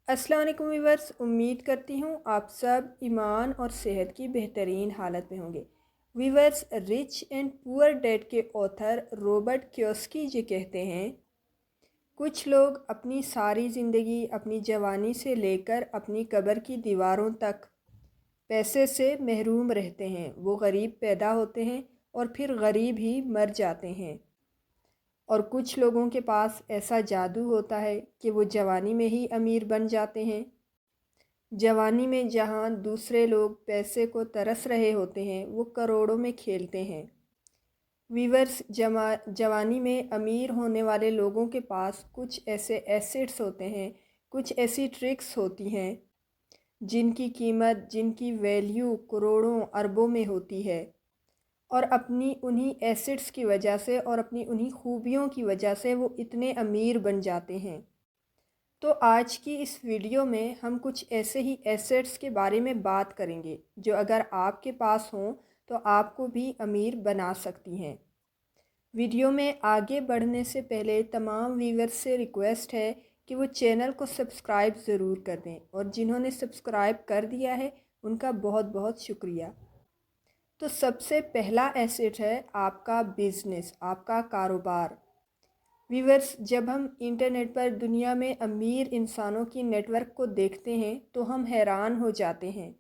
السلام علیکم ویورس، امید کرتی ہوں آپ سب ایمان اور صحت کی بہترین حالت میں ہوں گے۔ ویورس، رچ اینڈ پور ڈیڈ کے آتھر رابرٹ کیوساکی یہ کہتے ہیں، کچھ لوگ اپنی ساری زندگی اپنی جوانی سے لے کر اپنی قبر کی دیواروں تک پیسے سے محروم رہتے ہیں۔ وہ غریب پیدا ہوتے ہیں اور پھر غریب ہی مر جاتے ہیں، اور کچھ لوگوں کے پاس ایسا جادو ہوتا ہے کہ وہ جوانی میں ہی امیر بن جاتے ہیں۔ جوانی میں جہاں دوسرے لوگ پیسے کو ترس رہے ہوتے ہیں، وہ کروڑوں میں کھیلتے ہیں۔ ویورس، جوانی میں امیر ہونے والے لوگوں کے پاس کچھ ایسے ایسٹس ہوتے ہیں، کچھ ایسی ٹرکس ہوتی ہیں جن کی قیمت، جن کی ویلیو کروڑوں اربوں میں ہوتی ہے، اور اپنی انہی ایسٹس کی وجہ سے اور اپنی انہی خوبیوں کی وجہ سے وہ اتنے امیر بن جاتے ہیں۔ تو آج کی اس ویڈیو میں ہم کچھ ایسے ہی ایسٹس کے بارے میں بات کریں گے جو اگر آپ کے پاس ہوں تو آپ کو بھی امیر بنا سکتی ہیں۔ ویڈیو میں آگے بڑھنے سے پہلے تمام ویورز سے ریکویسٹ ہے کہ وہ چینل کو سبسکرائب ضرور کر دیں، اور جنہوں نے سبسکرائب کر دیا ہے ان کا بہت بہت شکریہ۔ تو سب سے پہلا ایسٹ ہے آپ کا بزنس، آپ کا کاروبار۔ ویورز، جب ہم انٹرنیٹ پر دنیا میں امیر انسانوں کی نیٹ ورک کو دیکھتے ہیں تو ہم حیران ہو جاتے ہیں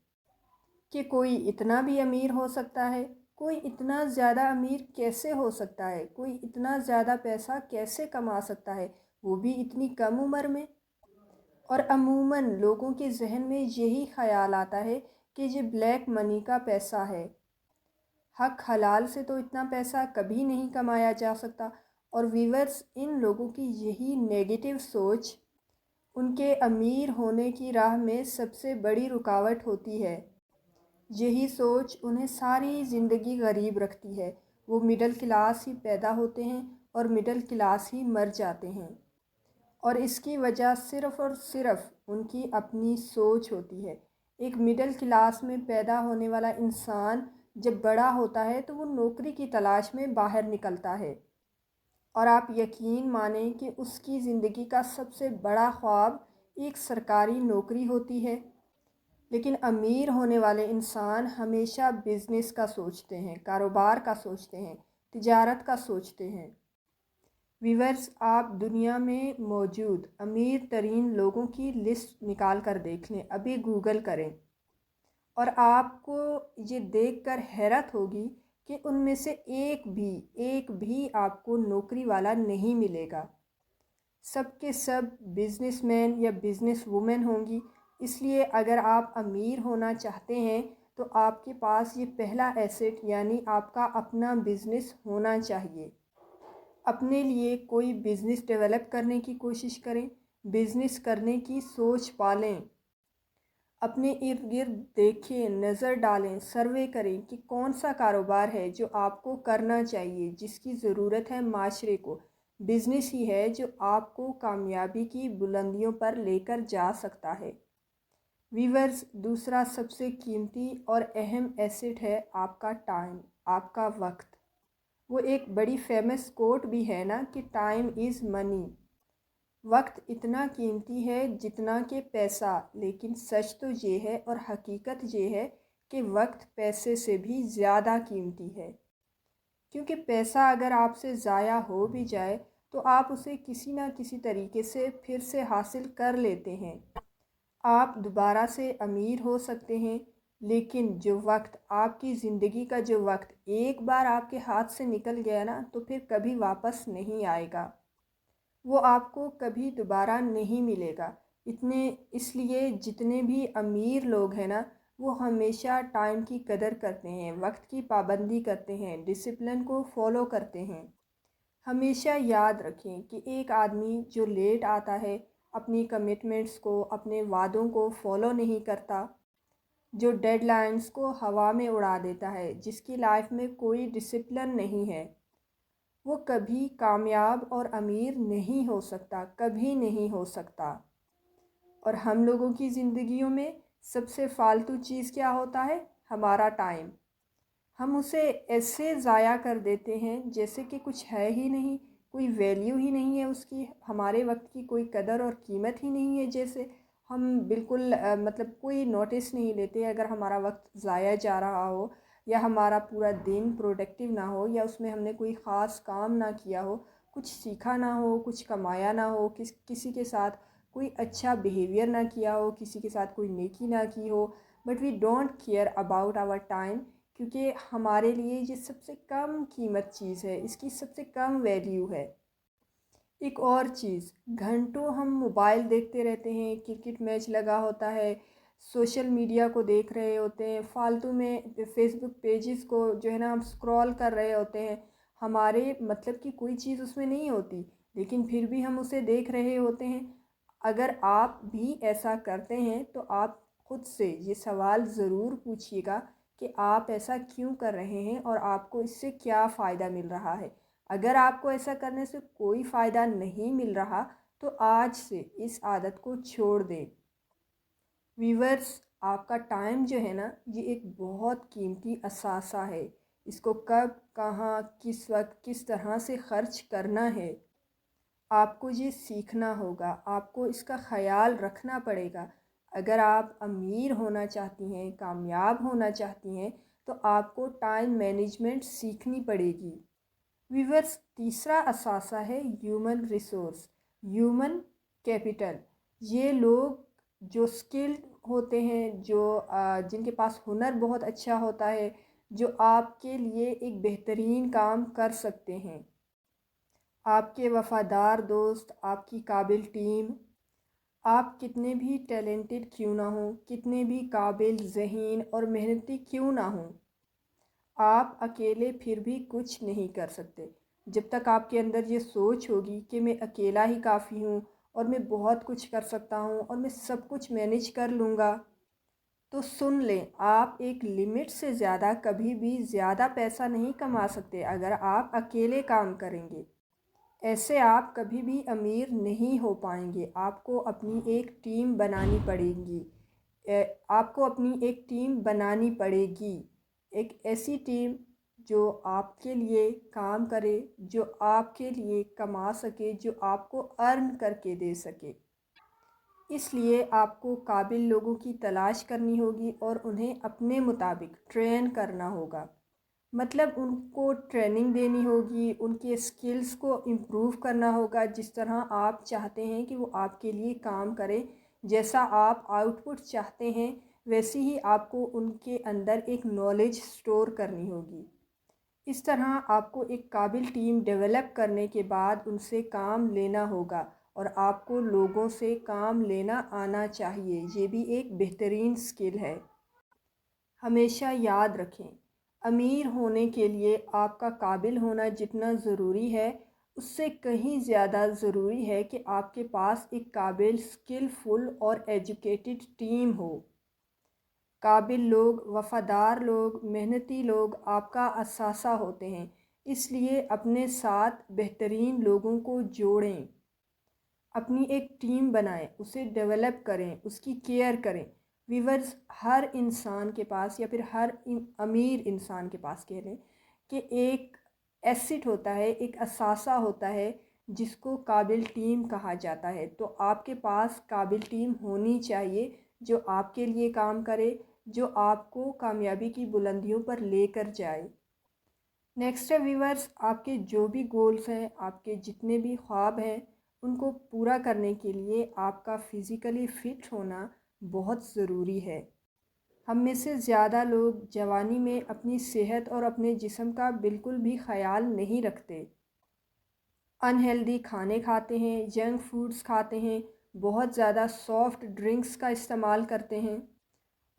کہ کوئی اتنا بھی امیر ہو سکتا ہے، کوئی اتنا زیادہ امیر کیسے ہو سکتا ہے، کوئی اتنا زیادہ پیسہ کیسے کما سکتا ہے، وہ بھی اتنی کم عمر میں۔ اور عموماً لوگوں کے ذہن میں یہی خیال آتا ہے کہ یہ بلیک منی کا پیسہ ہے، حق حلال سے تو اتنا پیسہ کبھی نہیں کمایا جا سکتا۔ اور ویورز، ان لوگوں کی یہی نیگیٹو سوچ ان کے امیر ہونے کی راہ میں سب سے بڑی رکاوٹ ہوتی ہے۔ یہی سوچ انہیں ساری زندگی غریب رکھتی ہے۔ وہ مڈل کلاس ہی پیدا ہوتے ہیں اور مڈل کلاس ہی مر جاتے ہیں، اور اس کی وجہ صرف اور صرف ان کی اپنی سوچ ہوتی ہے۔ ایک مڈل کلاس میں پیدا ہونے والا انسان جب بڑا ہوتا ہے تو وہ نوکری کی تلاش میں باہر نکلتا ہے، اور آپ یقین مانیں کہ اس کی زندگی کا سب سے بڑا خواب ایک سرکاری نوکری ہوتی ہے۔ لیکن امیر ہونے والے انسان ہمیشہ بزنس کا سوچتے ہیں، کاروبار کا سوچتے ہیں، تجارت کا سوچتے ہیں۔ ویورز، آپ دنیا میں موجود امیر ترین لوگوں کی لسٹ نکال کر دیکھ لیں، ابھی گوگل کریں، اور آپ کو یہ دیکھ کر حیرت ہوگی کہ ان میں سے ایک بھی آپ کو نوکری والا نہیں ملے گا۔ سب کے سب بزنس مین یا بزنس وومن ہوں گی۔ اس لیے اگر آپ امیر ہونا چاہتے ہیں تو آپ کے پاس یہ پہلا ایسٹ یعنی آپ کا اپنا بزنس ہونا چاہیے۔ اپنے لیے کوئی بزنس ڈیولپ کرنے کی کوشش کریں، بزنس کرنے کی سوچ پالیں، اپنے ارد گرد دیکھیں، نظر ڈالیں، سروے کریں کہ کون سا کاروبار ہے جو آپ کو کرنا چاہیے، جس کی ضرورت ہے معاشرے کو۔ بزنس ہی ہے جو آپ کو کامیابی کی بلندیوں پر لے کر جا سکتا ہے۔ ویورز، دوسرا سب سے قیمتی اور اہم ایسٹ ہے آپ کا ٹائم، آپ کا وقت۔ وہ ایک بڑی فیمس کوٹ بھی ہے نا کہ ٹائم از منی، وقت اتنا قیمتی ہے جتنا کہ پیسہ۔ لیکن سچ تو یہ ہے اور حقیقت یہ ہے کہ وقت پیسے سے بھی زیادہ قیمتی ہے، کیونکہ پیسہ اگر آپ سے ضائع ہو بھی جائے تو آپ اسے کسی نہ کسی طریقے سے پھر سے حاصل کر لیتے ہیں۔ آپ دوبارہ سے امیر ہو سکتے ہیں، لیکن جو وقت، آپ کی زندگی کا جو وقت ایک بار آپ کے ہاتھ سے نکل گیا نا تو پھر کبھی واپس نہیں آئے گا، وہ آپ کو کبھی دوبارہ نہیں ملے گا۔ اس لیے جتنے بھی امیر لوگ ہیں نا وہ ہمیشہ ٹائم کی قدر کرتے ہیں، وقت کی پابندی کرتے ہیں، ڈسپلن کو فالو کرتے ہیں۔ ہمیشہ یاد رکھیں کہ ایک آدمی جو لیٹ آتا ہے، اپنی کمٹمنٹس کو، اپنے وعدوں کو فالو نہیں کرتا، جو ڈیڈ لائنز کو ہوا میں اڑا دیتا ہے، جس کی لائف میں کوئی ڈسپلن نہیں ہے، وہ کبھی کامیاب اور امیر نہیں ہو سکتا، کبھی نہیں ہو سکتا۔ اور ہم لوگوں کی زندگیوں میں سب سے فالتو چیز کیا ہوتا ہے؟ ہمارا ٹائم۔ ہم اسے ایسے ضائع کر دیتے ہیں جیسے کہ کچھ ہے ہی نہیں، کوئی ویلیو ہی نہیں ہے اس کی، ہمارے وقت کی کوئی قدر اور قیمت ہی نہیں ہے جیسے۔ ہم بالکل مطلب کوئی نوٹس نہیں لیتے اگر ہمارا وقت ضائع جا رہا ہو یا ہمارا پورا دن پروڈکٹیو نہ ہو یا اس میں ہم نے کوئی خاص کام نہ کیا ہو، کچھ سیکھا نہ ہو، کچھ کمایا نہ ہو، کسی کے ساتھ کوئی اچھا بیہیویئر نہ کیا ہو، کسی کے ساتھ کوئی نیکی نہ کی ہو، but we don't care about our time, کیونکہ ہمارے لیے یہ سب سے کم قیمت چیز ہے، اس کی سب سے کم ویلیو ہے۔ ایک اور چیز، گھنٹوں ہم موبائل دیکھتے رہتے ہیں، کرکٹ میچ لگا ہوتا ہے، سوشل میڈیا کو دیکھ رہے ہوتے ہیں، فالتو میں فیس بک پیجز کو جو ہے نا ہم سکرول کر رہے ہوتے ہیں، ہمارے مطلب کی کوئی چیز اس میں نہیں ہوتی، لیکن پھر بھی ہم اسے دیکھ رہے ہوتے ہیں۔ اگر آپ بھی ایسا کرتے ہیں تو آپ خود سے یہ سوال ضرور پوچھیے گا کہ آپ ایسا کیوں کر رہے ہیں اور آپ کو اس سے کیا فائدہ مل رہا ہے۔ اگر آپ کو ایسا کرنے سے کوئی فائدہ نہیں مل رہا تو آج سے اس عادت کو چھوڑ دیں۔ ویورز، آپ کا ٹائم جو ہے نا یہ ایک بہت قیمتی اثاثہ ہے، اس کو کب، کہاں، کس وقت، کس طرح سے خرچ کرنا ہے، آپ کو یہ سیکھنا ہوگا، آپ کو اس کا خیال رکھنا پڑے گا۔ اگر آپ امیر ہونا چاہتی ہیں، کامیاب ہونا چاہتی ہیں تو آپ کو ٹائم مینجمنٹ سیکھنی پڑے گی۔ ویورز، تیسرا اثاثہ ہے ہیومن ریسورس، ہیومن کیپٹل۔ یہ لوگ جو اسکلڈ ہوتے ہیں، جن کے پاس ہنر بہت اچھا ہوتا ہے، جو آپ کے لیے ایک بہترین کام کر سکتے ہیں۔ آپ کے وفادار دوست، آپ کی قابل ٹیم، آپ کتنے بھی ٹیلنٹڈ کیوں نہ ہوں، کتنے بھی قابل ذہین اور محنتی کیوں نہ ہوں، آپ اکیلے پھر بھی کچھ نہیں کر سکتے۔ جب تک آپ کے اندر یہ سوچ ہوگی کہ میں اکیلا ہی کافی ہوں اور میں بہت کچھ کر سکتا ہوں اور میں سب کچھ مینیج کر لوں گا، تو سن لیں، آپ ایک لمٹ سے زیادہ کبھی بھی زیادہ پیسہ نہیں کما سکتے اگر آپ اکیلے کام کریں گے۔ ایسے آپ کبھی بھی امیر نہیں ہو پائیں گے، آپ کو اپنی ایک ٹیم بنانی پڑے گی، آپ کو اپنی ایک ٹیم بنانی پڑے گی، ایک ایسی ٹیم جو آپ کے لیے کام کرے، جو آپ کے لیے کما سکے، جو آپ کو ارن کر کے دے سکے۔ اس لیے آپ کو قابل لوگوں کی تلاش کرنی ہوگی اور انہیں اپنے مطابق ٹرین کرنا ہوگا، مطلب ان کو ٹریننگ دینی ہوگی، ان کے اسکلز کو امپروو کرنا ہوگا، جس طرح آپ چاہتے ہیں کہ وہ آپ کے لیے کام کرے، جیسا آپ آؤٹ پٹ چاہتے ہیں ویسی ہی آپ کو ان کے اندر ایک نالج سٹور کرنی ہوگی۔ اس طرح آپ کو ایک قابل ٹیم ڈیولپ کرنے کے بعد ان سے کام لینا ہوگا، اور آپ کو لوگوں سے کام لینا آنا چاہیے، یہ بھی ایک بہترین سکل ہے۔ ہمیشہ یاد رکھیں، امیر ہونے کے لیے آپ کا قابل ہونا جتنا ضروری ہے، اس سے کہیں زیادہ ضروری ہے کہ آپ کے پاس ایک قابل، اسکلفل اور ایجوکیٹڈ ٹیم ہو۔ قابل لوگ، وفادار لوگ، محنتی لوگ آپ کا اثاثہ ہوتے ہیں، اس لیے اپنے ساتھ بہترین لوگوں کو جوڑیں، اپنی ایک ٹیم بنائیں، اسے ڈیولپ کریں، اس کی کیئر کریں۔ ویورز، ہر انسان کے پاس یا پھر ہر امیر انسان کے پاس کہہ لیں کہ ایک ایسٹ ہوتا ہے، ایک اثاثہ ہوتا ہے جس کو قابل ٹیم کہا جاتا ہے۔ تو آپ کے پاس قابل ٹیم ہونی چاہیے جو آپ کے لیے کام کرے، جو آپ کو کامیابی کی بلندیوں پر لے کر جائے۔ نیکسٹ ہے ویورز، آپ کے جو بھی گولز ہیں، آپ کے جتنے بھی خواب ہیں، ان کو پورا کرنے کے لیے آپ کا فزیکلی فٹ ہونا بہت ضروری ہے۔ ہم میں سے زیادہ لوگ جوانی میں اپنی صحت اور اپنے جسم کا بالکل بھی خیال نہیں رکھتے، انہیلدی کھانے کھاتے ہیں، جنک فوڈز کھاتے ہیں، بہت زیادہ سافٹ ڈرنکس کا استعمال کرتے ہیں،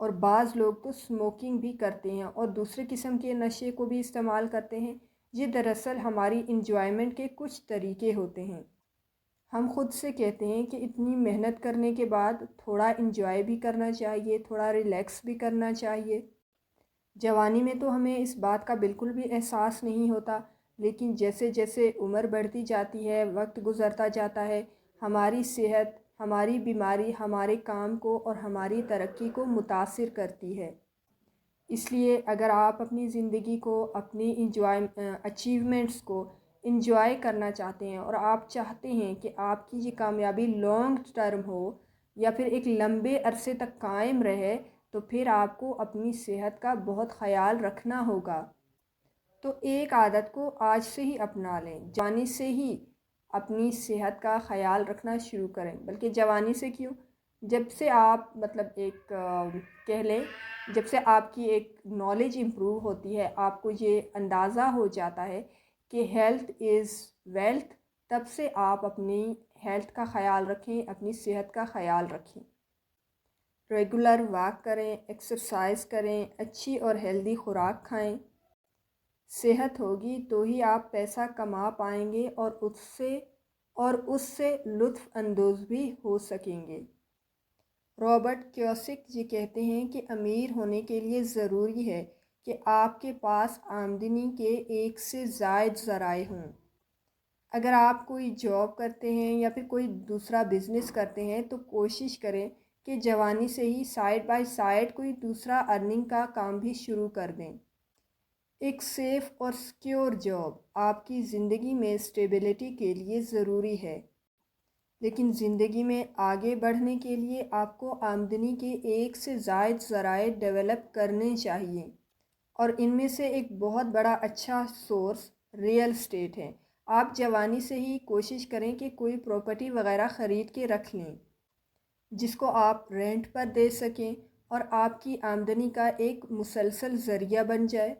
اور بعض لوگ تو اسموکنگ بھی کرتے ہیں اور دوسرے قسم کے نشے کو بھی استعمال کرتے ہیں۔ یہ دراصل ہماری انجوائمنٹ کے کچھ طریقے ہوتے ہیں۔ ہم خود سے کہتے ہیں کہ اتنی محنت کرنے کے بعد تھوڑا انجوائے بھی کرنا چاہیے، تھوڑا ریلیکس بھی کرنا چاہیے۔ جوانی میں تو ہمیں اس بات کا بالکل بھی احساس نہیں ہوتا، لیکن جیسے جیسے عمر بڑھتی جاتی ہے، وقت گزرتا جاتا ہے، ہماری صحت، ہماری بیماری ہمارے کام کو اور ہماری ترقی کو متاثر کرتی ہے۔ اس لیے اگر آپ اپنی زندگی کو، اپنی اچیومنٹس کو انجوائے کرنا چاہتے ہیں اور آپ چاہتے ہیں کہ آپ کی یہ کامیابی لانگ ٹرم ہو، یا پھر ایک لمبے عرصے تک قائم رہے تو پھر آپ کو اپنی صحت کا بہت خیال رکھنا ہوگا۔ تو ایک عادت کو آج سے ہی اپنا لیں، جوانی سے ہی اپنی صحت کا خیال رکھنا شروع کریں۔ بلکہ جوانی سے کیوں، جب سے آپ ایک کہہ لیں، جب سے آپ کی ایک نالج امپروو ہوتی ہے، آپ کو یہ اندازہ ہو جاتا ہے کہ ہیلتھ از ویلتھ، تب سے آپ اپنی ہیلتھ کا خیال رکھیں، اپنی صحت کا خیال رکھیں۔ ریگولر واک کریں، ایکسرسائز کریں، اچھی اور ہیلدی خوراک کھائیں۔ صحت ہوگی تو ہی آپ پیسہ کما پائیں گے اور اس سے لطف اندوز بھی ہو سکیں گے۔ رابرٹ کیوسک یہ کہتے ہیں کہ امیر ہونے کے لیے ضروری ہے کہ آپ کے پاس آمدنی کے ایک سے زائد ذرائع ہوں۔ اگر آپ کوئی جاب کرتے ہیں یا پھر کوئی دوسرا بزنس کرتے ہیں تو کوشش کریں کہ جوانی سے ہی سائیڈ بائی سائیڈ کوئی دوسرا ارننگ کا کام بھی شروع کر دیں۔ ایک سیف اور سیکیور جاب آپ کی زندگی میں اسٹیبلٹی کے لیے ضروری ہے، لیکن زندگی میں آگے بڑھنے کے لیے آپ کو آمدنی کے ایک سے زائد ذرائع ڈیولپ کرنے چاہیے، اور ان میں سے ایک بہت بڑا اچھا سورس ریئل اسٹیٹ ہے۔ آپ جوانی سے ہی کوشش کریں کہ کوئی پراپرٹی وغیرہ خرید کے رکھ لیں جس کو آپ رینٹ پر دے سکیں اور آپ کی آمدنی کا ایک مسلسل ذریعہ بن جائے۔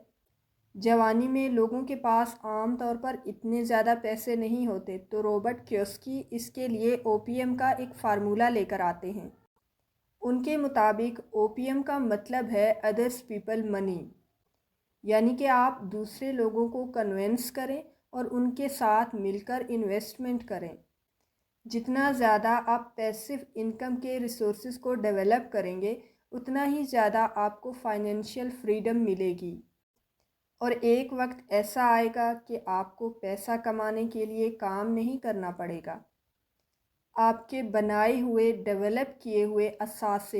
جوانی میں لوگوں کے پاس عام طور پر اتنے زیادہ پیسے نہیں ہوتے، تو رابرٹ کیوسکی اس کے لیے او پی ایم کا ایک فارمولہ لے کر آتے ہیں۔ ان کے مطابق او پی ایم کا مطلب ہے ادرس پیپل منی، یعنی کہ آپ دوسرے لوگوں کو کنونس کریں اور ان کے ساتھ مل کر انویسٹمنٹ کریں۔ جتنا زیادہ آپ پیسو انکم کے ریسورسز کو ڈیولپ کریں گے، اتنا ہی زیادہ آپ کو فائنینشیل فریڈم ملے گی، اور ایک وقت ایسا آئے گا کہ آپ کو پیسہ کمانے کے لیے کام نہیں کرنا پڑے گا۔ آپ کے بنائے ہوئے ڈیولپ کیے ہوئے اثاثے